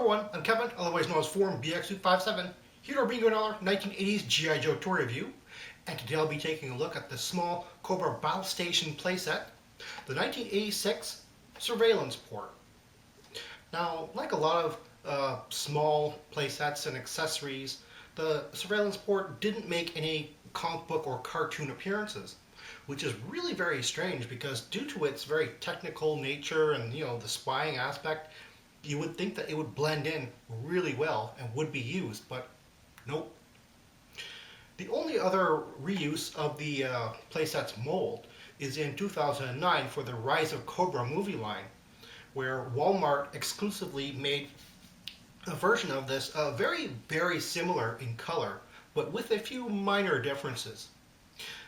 everyone, I'm Kevin, otherwise known as Forum BX257, here to bring you another 1980s G.I. Joe toy review. And today I'll be taking a look at the small Cobra Battle Station playset, the 1986 Surveillance Port. Now, like a lot of small playsets and accessories, the Surveillance Port didn't make any comic book or cartoon appearances, which is really very strange because due to its very technical nature and the spying aspect, you would think that it would blend in really well and would be used, but nope. The only other reuse of the playset's mold is in 2009 for the Rise of Cobra movie line, where Walmart exclusively made a version of this very, very similar in color, but with a few minor differences.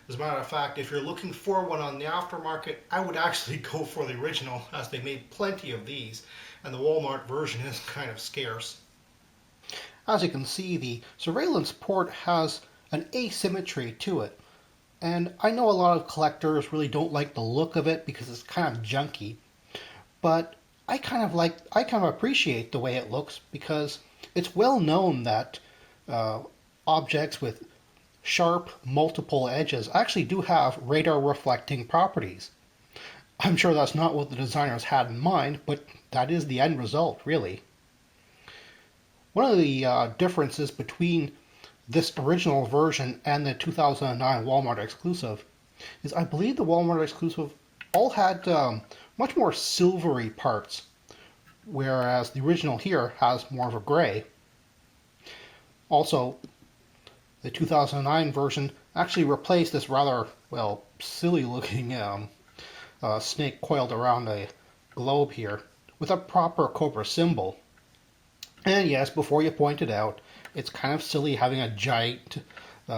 As a matter of fact, if you're looking for one on the aftermarket, I would actually go for the original, as they made plenty of these, and the Walmart version is kind of scarce. As you can see, the Surveillance Port has an asymmetry to it, and I know a lot of collectors really don't like the look of it because it's kind of junky, but I kind of appreciate the way it looks because it's well known that objects with sharp multiple edges actually do have radar reflecting properties. I'm sure that's not what the designers had in mind, but that is the end result, really. One of the differences between this original version and the 2009 Walmart exclusive is I believe the Walmart exclusive all had much more silvery parts, whereas the original here has more of a gray. Also, the 2009 version actually replaced this rather, silly looking snake coiled around a globe here with a proper Cobra symbol. And yes, before you pointed out, it's kind of silly having a giant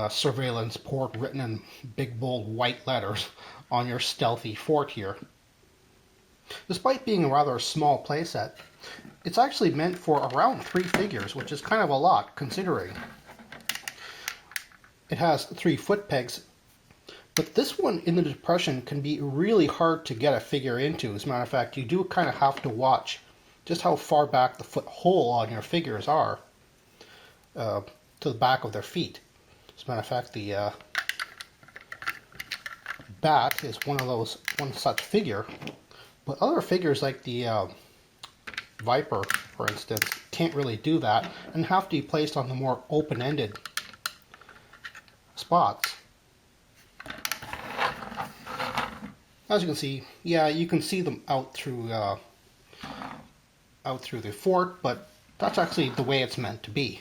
surveillance port written in big bold white letters on your stealthy fort here. Despite being a rather small playset, it's actually meant for around 3 figures, which is kind of a lot considering. It has 3 foot pegs, but this one in the depression can be really hard to get a figure into. As a matter of fact, you do kind of have to watch just how far back the foot hole on your figures are to the back of their feet. As a matter of fact, the bat is one such figure, but other figures like the Viper, for instance, can't really do that and have to be placed on the more open-ended spots. As you can see, you can see them out through the fort, but that's actually the way it's meant to be.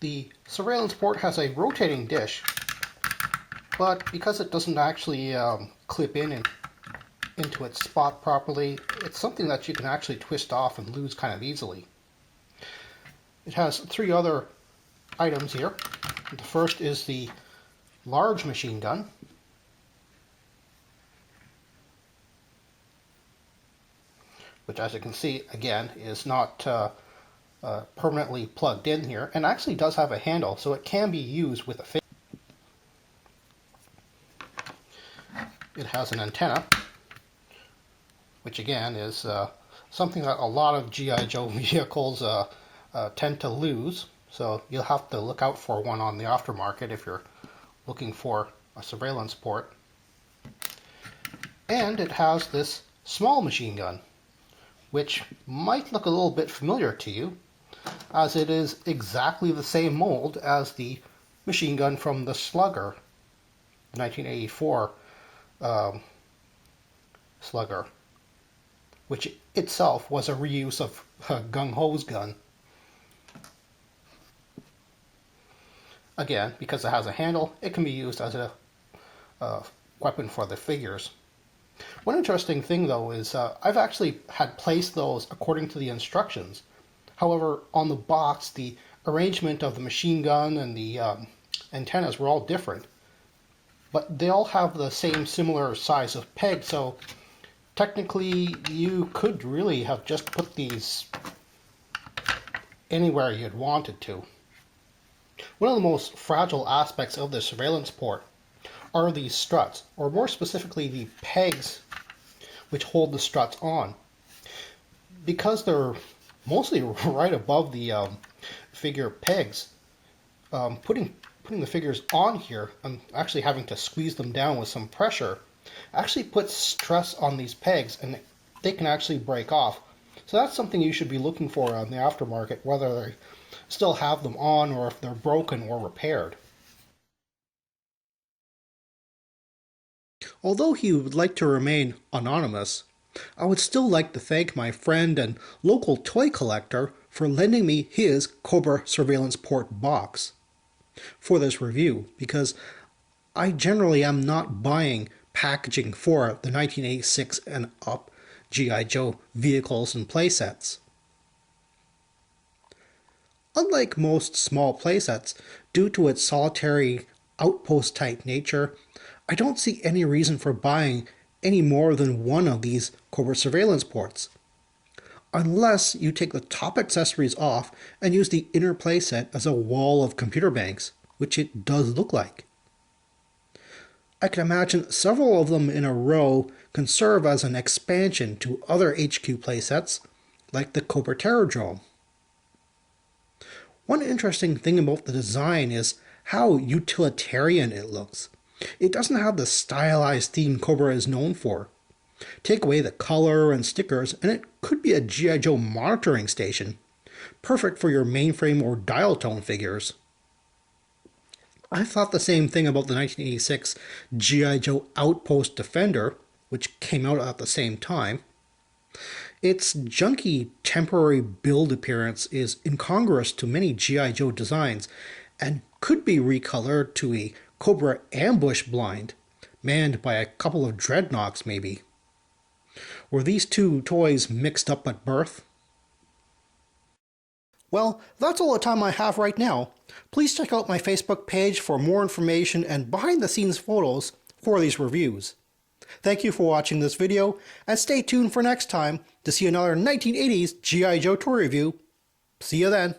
The Surveillance Port has a rotating dish, but because it doesn't actually clip into its spot properly, it's something that you can actually twist off and lose kind of easily. It has 3 other items here. The first is the large machine gun, which, as you can see, again, is not permanently plugged in here, and actually does have a handle, so it can be used with a figure. It has an antenna, which again is something that a lot of G.I. Joe vehicles tend to lose, so you'll have to look out for one on the aftermarket if you're looking for a surveillance port. And it has this small machine gun, which might look a little bit familiar to you, as it is exactly the same mold as the machine gun from the Slugger, the 1984 Slugger, which itself was a reuse of Gung Ho's gun. Again, because it has a handle, it can be used as a weapon for the figures. One interesting thing, though, is I've actually had placed those according to the instructions. However, on the box, the arrangement of the machine gun and the antennas were all different. But they all have the same similar size of peg, so technically you could really have just put these anywhere you'd wanted to. One of the most fragile aspects of the surveillance port are these struts, or more specifically the pegs which hold the struts on. Because they're mostly right above the figure pegs. Putting the figures on here, I'm actually having to squeeze them down with some pressure. Actually puts stress on these pegs, and they can actually break off. So that's something you should be looking for on the aftermarket, whether they still have them on or if they're broken or repaired. Although he would like to remain anonymous, I would still like to thank my friend and local toy collector for lending me his Cobra surveillance port box for this review, because I generally am not buying packaging for the 1986 and up G.I. Joe vehicles and playsets. Unlike most small playsets, due to its solitary outpost type nature, I don't see any reason for buying any more than one of these Cobra surveillance ports, unless you take the top accessories off and use the inner playset as a wall of computer banks, which it does look like. I can imagine several of them in a row can serve as an expansion to other HQ playsets, like the Cobra Terrordrome. One interesting thing about the design is how utilitarian it looks. It doesn't have the stylized theme Cobra is known for. Take away the color and stickers, and it could be a G.I. Joe monitoring station, perfect for your mainframe or dial tone figures. I thought the same thing about the 1986 Gi Joe Outpost Defender, which came out at the same time. Its junky temporary build appearance is incongruous to many G.I. Joe designs and could be recolored to a Cobra ambush blind, manned by a couple of dreadnoughts maybe. Were these two toys mixed up at birth? Well, that's all the time I have right now. Please check out my Facebook page for more information and behind-the-scenes photos for these reviews. Thank you for watching this video, and stay tuned for next time to see another 1980s G.I. Joe toy review. See you then.